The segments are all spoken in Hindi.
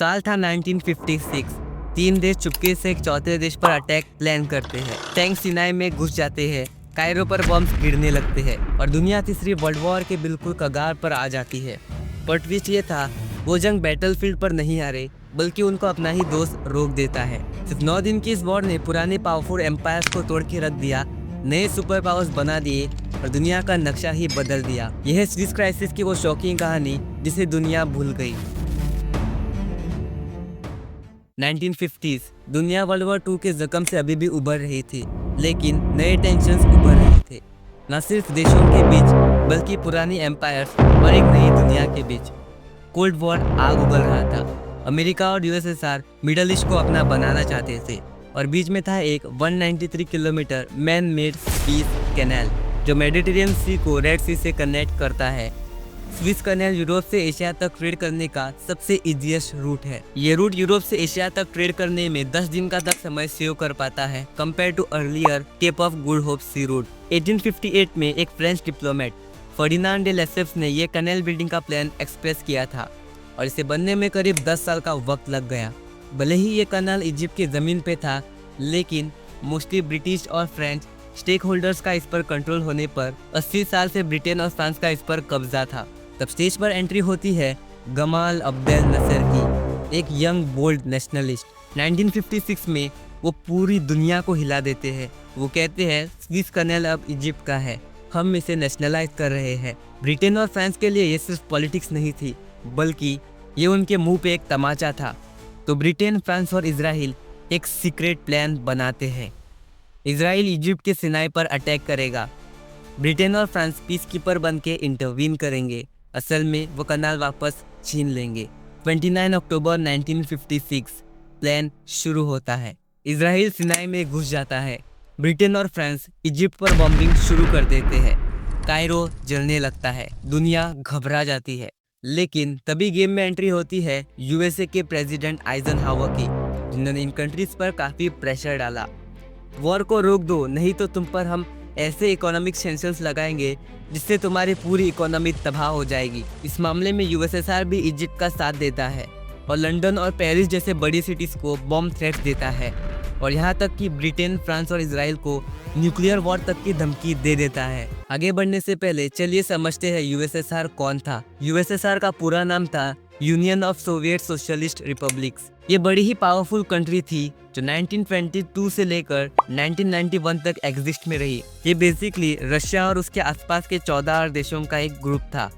साल था 1956। तीन देश चुपके से एक चौथे देश पर अटैक प्लान करते हैं। टैंक सिनाई में घुस जाते हैं, कायरो पर बॉम्ब गिरने लगते हैं और दुनिया तीसरी वर्ल्ड वॉर के बिल्कुल कगार पर आ जाती है। पर ट्विस्ट ये था, वो जंग बैटलफील्ड पर नहीं हारे, बल्कि उनको अपना ही दोस्त रोक देता है। सिर्फ 9 दिन की इस वॉर ने पुराने पावरफुल एम्पायर्स को तोड़ के रख दिया, नए सुपर पावर्स बना दिए और दुनिया का नक्शा ही बदल दिया। यह है स्विस क्राइसिस की वो शॉकिंग कहानी जिसे दुनिया भूल गई। 1950s दुनिया वर्ल्ड वॉर 2 के जख्म से अभी भी उभर रही थी, लेकिन नए टेंशन्स उभर रहे थे, न सिर्फ देशों के बीच बल्कि पुरानी एम्पायर्स और एक नई दुनिया के बीच। कोल्ड वॉर आग उगल रहा था। अमेरिका और यूएसएसआर मिडल ईस्ट को अपना बनाना चाहते थे और बीच में था एक 193 kilometre man made peace canal जो मेडिटेरियन सी को रेड सी से कनेक्ट करता है। स्विस कैनाल यूरोप से एशिया तक ट्रेड करने का सबसे इजीएस्ट रूट है। ये रूट यूरोप से एशिया तक ट्रेड करने में 10 दिन का तक समय सेव कर पाता है compare to earlier Cape of Good Hope sea route. 1858 में एक French diplomat Ferdinand de Lesseps ने यह कैनाल बिल्डिंग का प्लान एक्सप्रेस किया था और इसे बनने में करीब 10 साल का वक्त लग गया। भले ही ये कैनाल इजिप्ट की जमीन पे था, लेकिन मोस्टली ब्रिटिश और फ्रेंच स्टेक होल्डर्स का इस पर कंट्रोल होने पर 80 साल से ब्रिटेन और फ्रांस का इस पर कब्जा था। तब स्टेज पर एंट्री होती है गमाल अब्देल नसर की, एक यंग बोल्ड नेशनलिस्ट। 1956 में वो पूरी दुनिया को हिला देते हैं। वो कहते हैं स्विस कैनाल अब इजिप्ट का है, हम इसे नेशनलाइज कर रहे हैं। ब्रिटेन और फ्रांस के लिए ये सिर्फ पॉलिटिक्स नहीं थी, बल्कि ये उनके मुंह पे एक तमाचा था। तो ब्रिटेन, फ्रांस और इजराइल एक सीक्रेट प्लान बनाते हैं। इजराइल इजिप्ट के सिनाई पर अटैक करेगा, ब्रिटेन और फ्रांस पीस कीपर बन के इंटरवीन करेंगे, असल में वो कनाल वापस छीन लेंगे। 29 अक्टूबर 1956 प्लान शुरू होता है। इजराइल सिनाई में घुस जाता है, ब्रिटेन और फ्रांस इजिप्ट पर बॉम्बिंग शुरू कर देते हैं। कायरो जलने लगता है, दुनिया घबरा जाती है। लेकिन तभी गेम में एंट्री होती है यूएसए के प्रेसिडेंट आइजनहावर की, जिन्होंने इन कंट्रीज पर काफ़ी प्रेशर डाला। वॉर को रोक दो, नहीं तो तुम पर हम ऐसे इकोनॉमिक सैंक्शंस लगाएंगे जिससे तुम्हारी पूरी इकोनॉमी तबाह हो जाएगी। इस मामले में यूएसएसआर भी इजिप्ट का साथ देता है और लंदन और पेरिस जैसे बड़ी सिटीज़ को बॉम्ब थ्रेट देता है और यहाँ तक कि ब्रिटेन, फ्रांस और इजराइल को न्यूक्लियर वॉर तक की धमकी दे देता है। आगे बढ़ने से पहले चलिए समझते हैं यूएसएसआर कौन था। यूएसएसआर का पूरा नाम था union of Soviet socialist republics. ये बड़ी ही पावरफुल कंट्री थी जो 1922 से लेकर 1991 तक एग्जिस्ट में रही। ये बेसिकली रशिया और उसके आसपास के 14 देशों का एक ग्रुप था,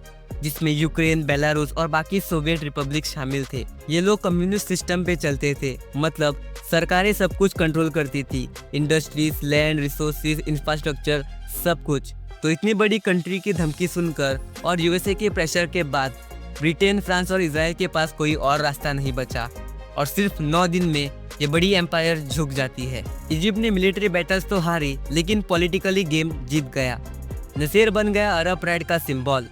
जिसमें यूक्रेन, बेलारूस और बाकी सोवियत रिपब्लिक शामिल थे। ये लोग कम्युनिस्ट सिस्टम पे चलते थे, मतलब सरकारें सब कुछ कंट्रोल करती थी, इंडस्ट्रीज, लैंड, रिसोर्सेज, इंफ्रास्ट्रक्चर, सब कुछ। तो इतनी बड़ी कंट्री की धमकी सुनकर और यूएसए के प्रेशर के बाद ब्रिटेन, फ्रांस और इजराइल के पास कोई और रास्ता नहीं बचा और सिर्फ 9 दिन में ये बड़ी एम्पायर झुक जाती है। इजिप्ट ने मिलिट्री बैटल्स तो हारी, लेकिन पॉलिटिकली गेम जीत गया। नसीर बन गया अरब प्राइड का सिंबल,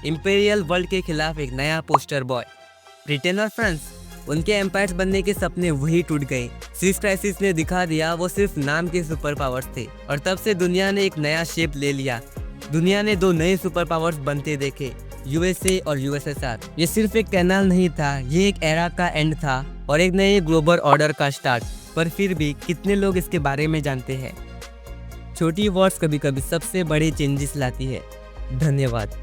इंपीरियल वर्ल्ड के खिलाफ एक नया पोस्टर बॉय। ब्रिटेन और फ्रांस, उनके एम्पायर्स बनने के सपने वही टूट गए। स्विस क्राइसिस ने दिखा दिया वो सिर्फ नाम के सुपर पावर्स थे और तब से दुनिया ने एक नया शेप ले लिया। दुनिया ने 2 नए सुपर पावर्स बनते देखे, यूएसए और यूएसएसआर। ये सिर्फ एक कैनाल नहीं था, ये एक एरा का एंड था और एक नए ग्लोबल ऑर्डर का स्टार्ट। पर फिर भी कितने लोग इसके बारे में जानते हैं? छोटी वॉर्स कभी कभी सबसे बड़े चेंजेस लाती है। धन्यवाद।